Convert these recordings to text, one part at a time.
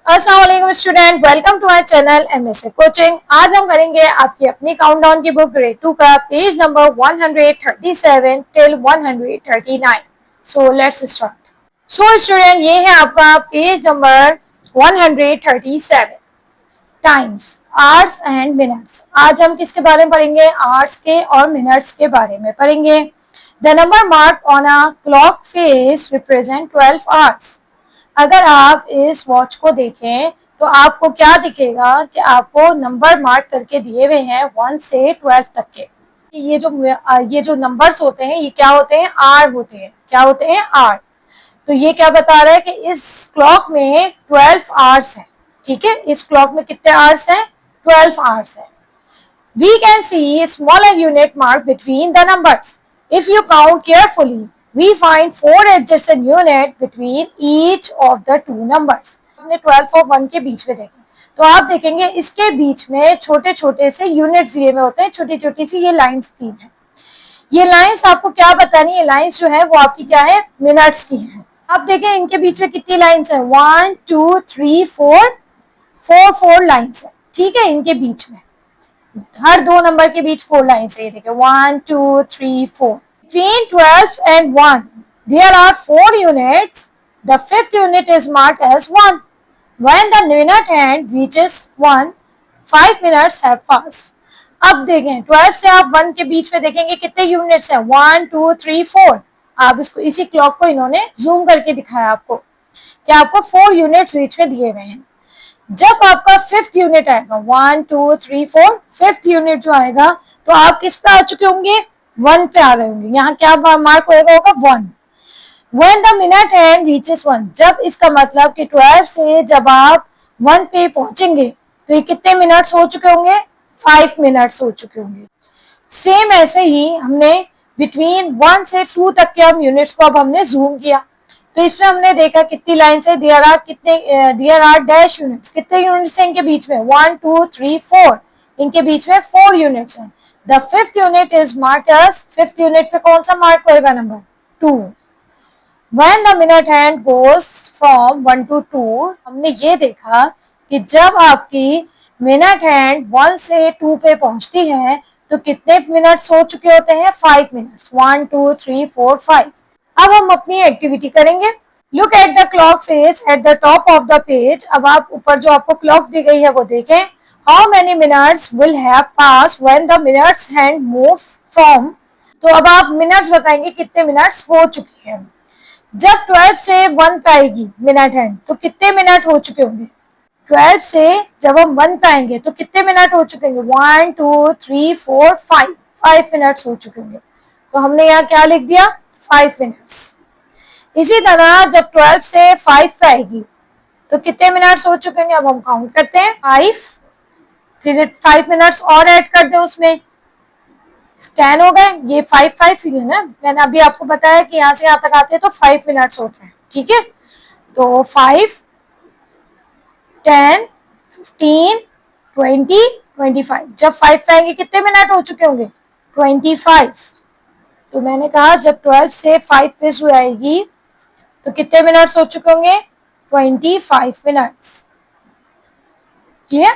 अस्सलाम वालेकुम student, welcome to my channel MSA coaching. आज हम करेंगे आपकी अपनी काउंटडाउन की बुक ग्रेड 2 का page number 137 till 139। So let's start. So student, ये है आपका page number 137, times, hours and minutes. आज हम किसके बारे में पढ़ेंगे? आवर्स के और मिनट्स के बारे में पढ़ेंगे। The number mark on a clock face represent 12 hours. अगर आप इस वॉच को देखें तो आपको क्या दिखेगा कि आपको नंबर मार्क करके दिए हुए हैं 1 से 12 तक के। ये जो नंबर्स होते हैं ये क्या होते हैं? आर होते हैं। क्या होते हैं? आर। तो ये क्या बता रहा है कि इस क्लॉक में 12 आवर्स हैं। ठीक है, इस क्लॉक में कितने आवर्स हैं? 12 आवर्स हैं। We can see a smaller unit marked between the numbers. If you count carefully, we find 4 adjacent units between each of the two numbers. आपने 12 और 1 के बीच में देखें तो आप देखेंगे इसके बीच में छोटे छोटे से यूनिट्स दिए हुए होते हैं, छोटी छोटी सी ये लाइंस दी हैं। ये लाइंस आपको क्या बतानी है? लाइंस जो है वो आपकी क्या है? मिनट्स की हैं। आप देखें इनके बीच में कितनी लाइंस है? 1 2 3 4 लाइंस है। ठीक है, इनके बीच में हर दो नंबर के बीच 4 लाइन्स है। ये देखिए 1 2 3 4। Between 12 and 1 there are 4 units. The fifth unit is marked as 1. When the minute hand reaches 1, 5 minutes have passed. अब देखें 12 से आप 1 के बीच में देखेंगे कितने यूनिट्स हैं? 1 2 3 4। आप इसको इसी क्लॉक को इन्होंने जूम करके दिखाया आपको कि आपको 4 यूनिट्स बीच में दिए हुए हैं। जब आपका फिफ्थ यूनिट आएगा 1 2 3 4, फिफ्थ यूनिट जो आएगा तो आप किस पे आ चुके होंगे? 1 पे आ गए होंगे। यहाँ क्या मार्क होगा? 1। When the minute hand reaches 1, जब इसका मतलब कि 12 से जब आप 1 पे पहुंचेंगे तो ये कितने मिनट्स हो चुके होंगे? 5 मिनट्स हो चुके होंगे। सेम ऐसे ही हमने बिटवीन 1 से 2 तक के हम यूनिट्स को अब हमने जूम किया तो इसमें हमने देखा कितनी लाइन्स है? There are dash units. कितने यूनिट्स हैं इनके बीच में? 1 2 3 4। इनके बीच में 4 यूनिट्स हैं। The fifth unit is marked as, fifth unit पे कौन सा मार्क होएगा? Number 2। When the minute hand goes from 1 to 2, हमने ये देखा कि जब आपकी मिनट हैंड 1 से 2 पे पहुंचती है तो कितने मिनट्स हो चुके होते हैं? 5 मिनट्स। 1 2 3 4 5। अब हम अपनी एक्टिविटी करेंगे। Look at the clock face at the top of the page. अब आप ऊपर जो आपको क्लॉक दी गई है वो देखें। How many minutes will have pass when the minutes hand move from. तो अब आप मिनट्स बताएंगे कितने मिनट्स हो चुके हैं। जब 12 से 1 पे आएगी मिनट हैंड तो कितने मिनट हो चुके होंगे? 12 से जब हम 1 पे आएंगे तो कितने मिनट हो चुके होंगे? 1 2 3 4 5 मिनट्स हो चुके होंगे। तो हमने यहाँ क्या लिख दिया? 5 मिनट्स। इसी तरह जब 12 से 5 पे आएगी तो कितने मिनट्स हो चुके होंगे? अब हम काउंट करते हैं। 5, फिर 5 मिनट्स और ऐड कर दे, उसमें 10 हो गए। ये 5 ही है ना, मैंने अभी आपको बताया कि यहाँ से यहाँ तक आते हैं तो 5 मिनट्स होते हैं। ठीक है, तो 5 10 15 20 25। जब 5 पे आएंगे कितने मिनट हो चुके होंगे? 25। तो मैंने कहा जब 12 से 5 पे शुरू आएगी तो कितने मिनट्स हो चुके होंगे? 25 मिनट्स। क्लियर?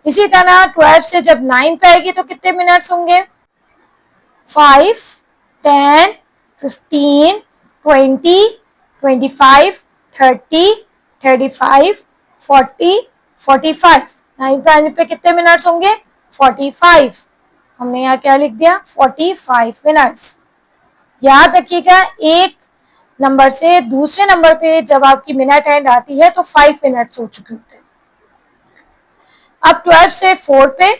इसी तरह 12 से जब 9 पे आएगी तो कितने मिनट्स होंगे? 5 10 15 20 25 30 35 40 45। 9 पे आने पे कितने मिनट्स होंगे? 45। हमने यहाँ क्या लिख दिया? 45 मिनट्स। याद रखिएगा एक नंबर से दूसरे नंबर पे जब आपकी मिनट एंड आती है तो 5 मिनट्स हो चुके होते हैं। अब 12 से 4 पे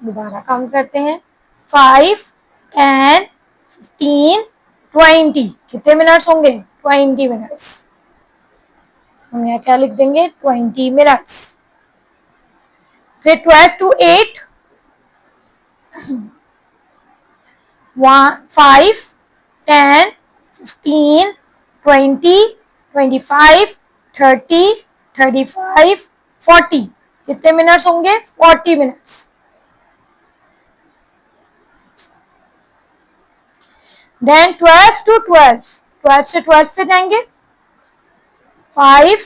दोबारा काउंट करते हैं। 5 10 15 20। कितने मिनट्स होंगे? 20 मिनट्स। हम यहाँ क्या लिख देंगे? 20 मिनट्स। फिर 12 to 8 5 10 15 20 25 30 35 40। कितने मिनट्स होंगे? 40 मिनट्स। देन 12 to 12, 12 से 12 पे जाएंगे। 5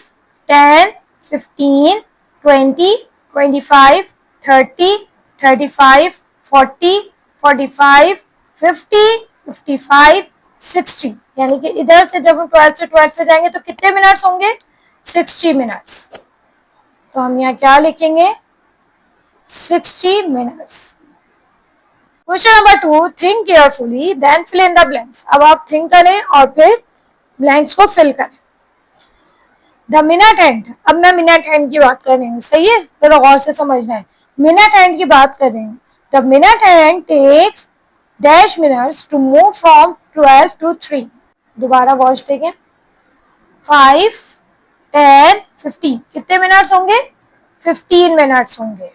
10 15, 20, 25, 30, 35, 40, 45, 50, 55, 60। यानी कि इधर से जब हम 12 से 12 पे जाएंगे तो कितने मिनट्स होंगे? 60 मिनट्स। तो हम यहाँ क्या लिखेंगे? 60 minutes। Question number 2, think carefully then fill in the blanks. अब आप थिंक करें और फिर ब्लैंक्स को फिल करें। द मिनट हैंड, अब मैं मिनट हैंड की बात कर रही हूँ, सही है, जरा गौर से समझना है। मिनट हैंड की बात कर रही हूँ। The minute hand takes dash minutes to move from 12 to 3। दोबारा वॉच देखें। 5, 10, 15, कितने मिनट्स होंगे? 15 मिनट्स होंगे।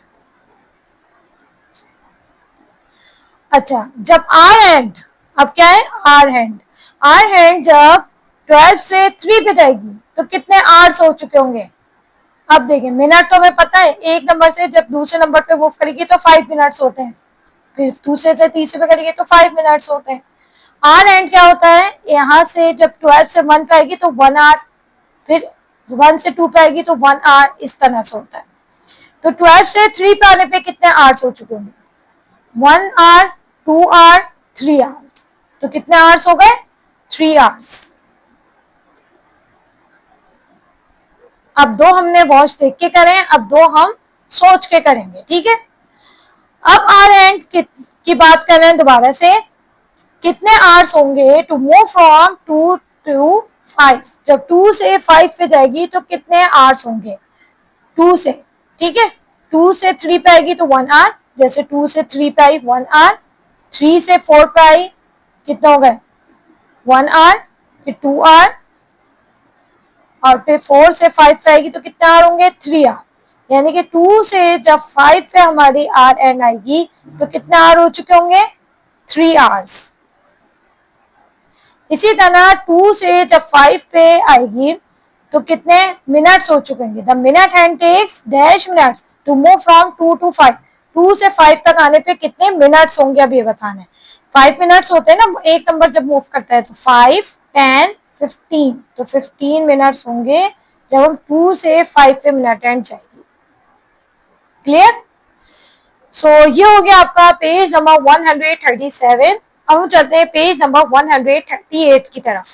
अच्छा, जब आर हैंड, अब क्या है? आर हैंड, आर हैंड जब 12 से 3 पे जाएगी तो कितने आवर्स हो चुके होंगे? अब देखिए, मिनट तो हमें पता है, एक नंबर से जब दूसरे नंबर पे मूव करेगी तो 5 मिनट्स होते हैं, फिर दूसरे से तीसरे पे करेगी तो 5 मिनट्स होते हैं। आर हैंड क्या होता है? यहाँ से जब 12 से 1 पे आएगी तो 1 आवर, फिर 1 से 2 पे आएगी तो 1 आवर, इस तरह से होता है। तो 12 से 3 पे आने पे कितने आवर्स हो चुके होंगे? 1 आवर, 2 आवर, 3 आवर्स। तो कितने आवर्स हो गए? 3 आवर्स। अब दो हमने वॉच देख के करें, अब दो हम सोच के करेंगे, ठीक है। अब आर एंड की बात कर रहे हैं दोबारा से, कितने आवर्स होंगे टू मूव फ्रॉम 2 to 5। जब 2 से 5 पे जाएगी तो कितने आवर्स होंगे? 2 से, ठीक है। 2 से 3 पे आएगी तो 1 आवर, जैसे 2 से 3 पे आई 1 आवर, 3 से 4 पे आई कितना हो गए? 1 आवर, फिर 2 आवर, और फिर 4 से 5 पे आएगी तो कितने आवर होंगे? 3 आवर। यानी कि 2 से जब 5 पे हमारी आर एंड आएगी तो कितने आवर हो चुके होंगे? 3 आवर्स। इसी तरह 2 से जब 5 पे आएगी तो कितने मिनट्स हो चुके होंगे? The minute hand takes dash minutes to move from 2 to 5। 2 से 5 तक आने पे कितने मिनट्स होंगे, अब ये बताना है। 5 मिनट्स होते हैं ना एक नंबर जब मूव करता है, तो 5, 10, 15, तो 15 मिनट्स होंगे जब हम 2 से 5 पे मिनट हैंड जाएगी। क्लियर? सो ये हो गया आपका पेज नंबर 137। अब हम चलते हैं पेज नंबर 138 की तरफ।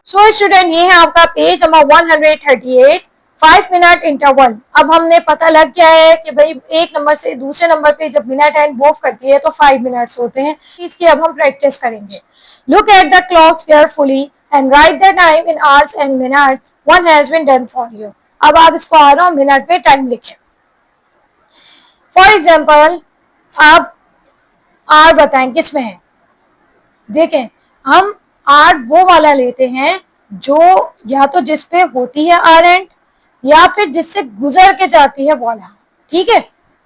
सो स्टूडेंट, ये है आपका पेज नंबर 138, 5 मिनट इंटरवल। अब हमने पता लग गया है कि भाई एक नंबर से दूसरे नंबर पे जब मिनट हैंड मूव करती है तो 5 मिनट्स होते हैं। इसकी अब हम प्रैक्टिस करेंगे। Look at the clock carefully and write the time in hours and minute what has been done for you. अब आप इसको आवर और मिनट में टाइम लिखें। फॉर एग्जाम्पल, आप आर बताएं किस में है। देखें, हम आर वो वाला लेते हैं जो या तो जिस पे होती है आर एंड, या फिर जिससे गुजर के जाती है वाला, ठीक है।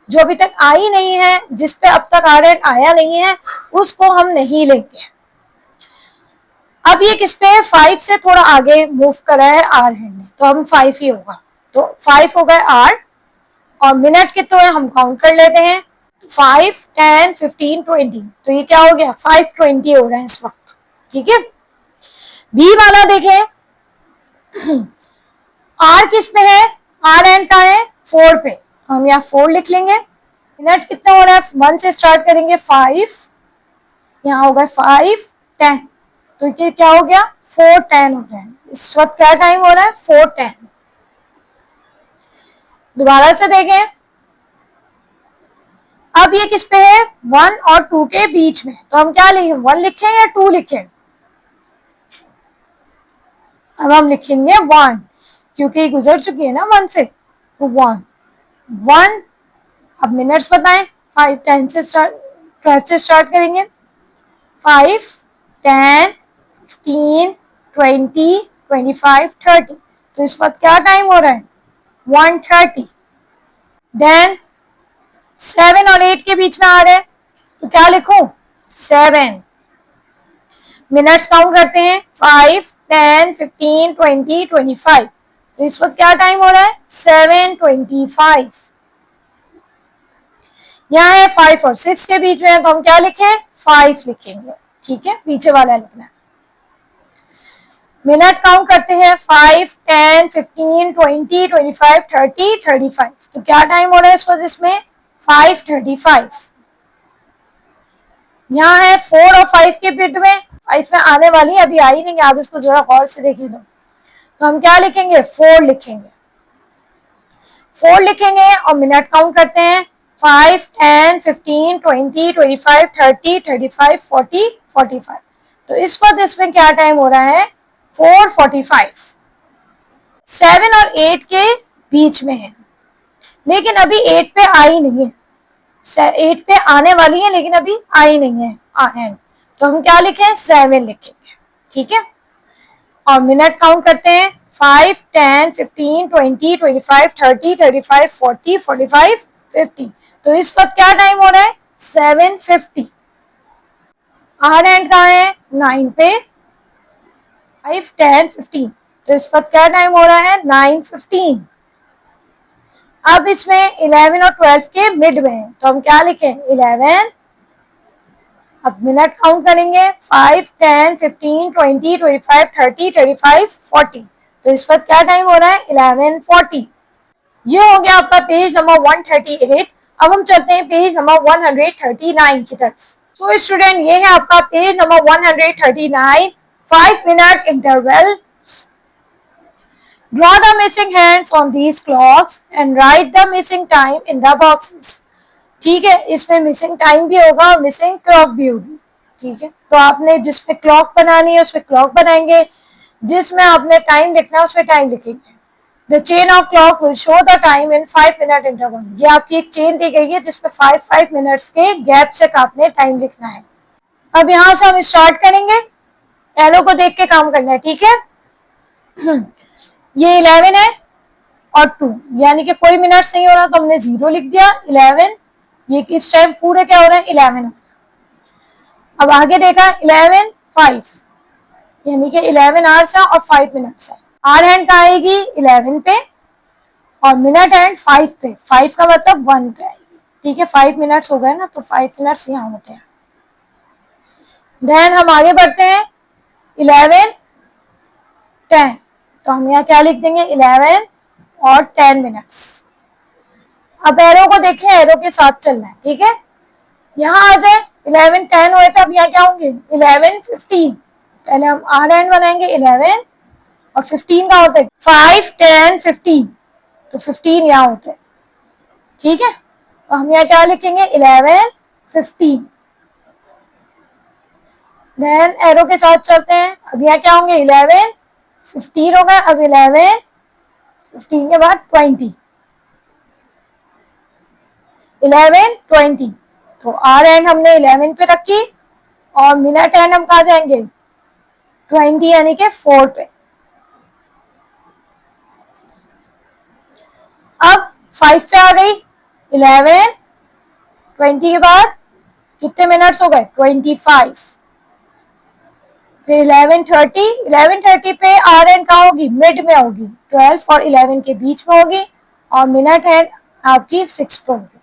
जो अभी तक आई नहीं है, जिस पे अब तक आर एंड आया नहीं है, उसको हम नहीं लेंगे। अब ये किस पे? 5 से थोड़ा आगे मूव करा है आर हैंड ने, तो हम 5 ही होगा। तो 5 हो गए आर, और मिनट कितने हैं हम काउंट कर लेते हैं। 5, 10, 15, 20, तो ये क्या हो गया? 520 हो रहा है इस वक्त, ठीक है। बी वाला देखें, आर किस पे है? आर एंड का है 4 पे, तो हम यहाँ 4 लिख लेंगे। मिनट कितना हो रहा है? 1 से स्टार्ट करेंगे, 5, यहाँ हो गए 5, 10, तो ये क्या हो गया? 4:10 हो रहा है इस वक्त। क्या टाइम हो रहा है? 4:10। दोबारा से देखें, अब ये किस पे है? 1 और 2 के बीच में, तो हम क्या लिखें? 1 लिखें या 2 लिखें? अब हम लिखेंगे 1, क्योंकि गुजर चुकी है ना 1 से, तो 1, 1। अब मिनट्स बताएं। 5, 10 से स्टार्ट, 12 से स्टार्ट करेंगे। 5, 10, 15, 20, 25, 30, तो इस वक्त क्या टाइम हो रहा है? 1:30। देन 7 और 8 के बीच में आ रहे हैं, तो क्या लिखूं? 7। मिनट्स काउंट करते हैं, 5, 10, 15, 20, 25, तो इस वक्त क्या टाइम हो रहा है? 7:25। यहाँ है 5 और 6 के बीच में, तो हम क्या लिखें? 5 लिखेंगे, ठीक है, पीछे वाला लिखना है। मिनट काउंट करते हैं 5, 10, 15, 20, 25, 30, 35। तो क्या टाइम हो रहा है इस वक्त इसमें 5:35। यहाँ है 4 और 5 के बिट में, 5 में आने वाली है, अभी आई नहीं है, आप इसको जरा गौर से देखिए। तो हम क्या लिखेंगे 4 लिखेंगे, 4 लिखेंगे और मिनट काउंट करते हैं 5, 10, 15, 20, 25, 30, 35, 40, 45। तो इस वक्त इसमें क्या टाइम हो रहा है 4:45। 7 और 8 के बीच में है, लेकिन अभी 8 पे आई नहीं है, 8 पे आने वाली है लेकिन अभी आई नहीं है। तो हम क्या लिखें 7 लिखेंगे, ठीक है। और मिनट काउंट करते हैं 5, 10, 15, 20, 25, 30, 35, 40, 45, 50। तो इस वक्त क्या टाइम हो रहा है 7:50। आर एंड कहाँ है 9 पे, 5, 10, 15। तो इस वक्त क्या टाइम हो रहा है 9:15। अब इसमें 11 और 12 के मिड में है, तो हम क्या लिखें 11। अब मिनट काउंट करेंगे 5, 10, 15, 20, 25, 30, 35, 40। तो इस वक्त क्या टाइम हो रहा है 11:40। ये हो गया आपका पेज नंबर 138। अब हम चलते हैं पेज नंबर 139 की तरफ। सो स्टूडेंट, ये है आपका page number 139, 5 minute interval. Draw the missing hands on these clocks and write the missing time in the boxes. ठीक है, इसमें मिसिंग टाइम भी होगा और मिसिंग क्लॉक भी होगी, ठीक है। तो आपने जिसमें क्लॉक बनानी है उसमें क्लॉक बनाएंगे, जिसमें आपने टाइम लिखना है उसमें टाइम लिखेंगे। The chain of clock will show the time in 5 minute interval. ये आपकी एक चेन दी गई है जिसमें 5 मिनट्स के गैप से आपने टाइम लिखना है। अब यहाँ से हम स्टार्ट करेंगे, एरो को देख के काम करना है, ठीक है। ये 11 है और 2, यानी कि कोई मिनट नहीं हो रहा तो हमने 0 लिख दिया। 11, ये किस टाइम पूरे क्या हो रहे हैं 11। अब आगे देखा 11, 5, यानी कि 11 आवर्स है और 5 मिनट्स है। आर हैंड का आएगी 11 पे और मिनट हैंड 5 पे, 5 का मतलब 1 पे आएगी, ठीक है। 5 मिनट्स हो गए ना, तो 5 मिनट्स यहाँ होते हैं। देन हम आगे बढ़ते हैं 11, 10। तो हम यहाँ क्या लिख देंगे 11 और 10 मिनट्स। अब एरो को देखें, एरो के साथ चलना है, ठीक है। यहाँ आ जाए 11, 10 हुए थे, अब यहाँ क्या होंगे 11, 15। पहले हम आर एंड बनाएंगे 11 और 15 का होता है 5, 10, 15। तो 15 यहाँ होते हैं, ठीक है। तो हम यहाँ क्या लिखेंगे 11, 15। देन एरो के साथ चलते हैं, अब यहाँ क्या होंगे 11, 15 होगा। अब 11, 15 के बाद 20, 11, 20। तो आर एंड हमने 11 पे रखी और मिनट एंड हम कहा जाएंगे 20, यानी कि 4 पे। अब 5 पे आ गई 11, 20 के बाद कितने मिनट्स हो गए 25। फिर 11:30, 11:30 पे आर एंड कहाँ होगी मिड में होगी, 12 और 11 के बीच में होगी और मिनट एंड आपकी 6 पे होगी,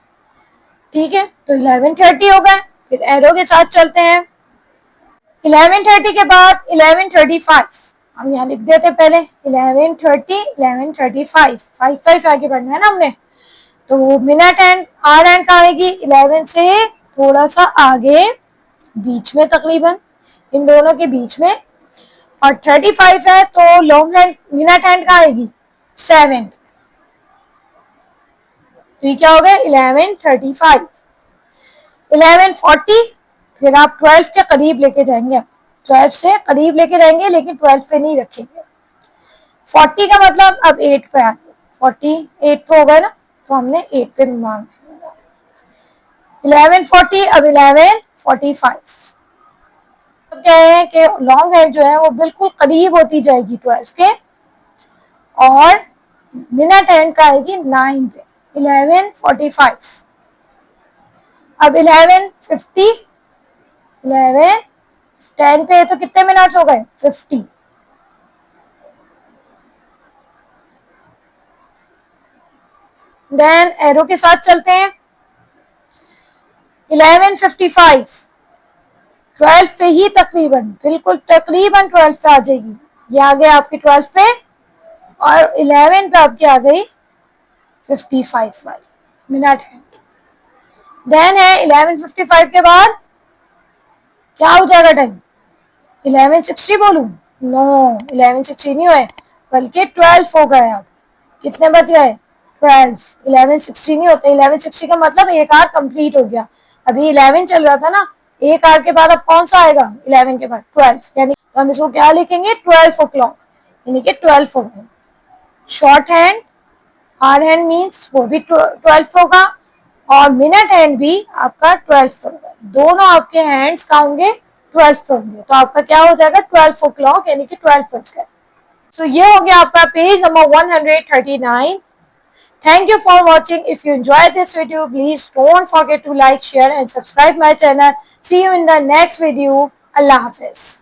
ठीक है। तो 11:30 हो गए। फिर एरो के साथ चलते हैं 11:30 के बाद 11:35। हम यहाँ लिख देते पहले 11:30, 11:35, 5 आगे बढ़ना है ना हमने। तो मिनट एंड आर एंड का आएगी 11 से थोड़ा सा आगे, बीच में तकरीबन इन दोनों के बीच में। और 35 है तो लॉन्ग हैंड मिनट हैंड का आएगी 7। तो ये क्या हो गया 11:35, 11:40। फिर आप 12 के करीब लेके जाएंगे, 12 से करीब लेके जाएंगे लेकिन 12 पे नहीं रखेंगे। 40 का मतलब अब 8 पे आ गए, 48 पे हो गए ना, तो हमने 8 पे मांगा 11:40। अब 11:45। अब क्या है कि लॉन्ग हैंड जो है वो बिल्कुल करीब होती जाएगी 12 के और मिनट हैंड का आएगी 9 पे, 11:45। अब 11:50, 11:10 पे तो कितने मिनट्स हो गए 50। देन एरो के साथ चलते हैं 11:55, 12 पे ही तकरीबन, बिल्कुल तकरीबन 12 पे आ जाएगी, ये आ गया आपके 12 पे और 11 पे आपकी आ गई 55 वाली मिनट हैंड। देन है 11:55 के बाद क्या हो जाएगा टाइम? 11:60 बोलूं? नो, 11:60 नहीं हुए बल्कि 12 हो गए। अब कितने बच गए? 12। 11:60 नहीं होते। 11:60 का मतलब एक आवर कंप्लीट हो गया। अभी 11 चल रहा था ना, एक आवर के बाद अब कौन सा आएगा? 11 के बाद 12, यानी तो हम इसको क्या लिखेंगे? 12 o'clock, यानी कि 12 हो गए। Short hand or hand means वो भी 12 होगा और मिनट हैंड भी आपका 12 होगा। दोनों आपके हैंड्स का होंगे 12 होंगे, तो आपका क्या हो जाएगा? 12 o'clock, यानी कि 12 बज गए। सो ये हो गया आपका page number 139। Thank you for watching. If you enjoyed this video, please don't forget to like, share and subscribe my channel. See you in the next video. Allah Hafiz.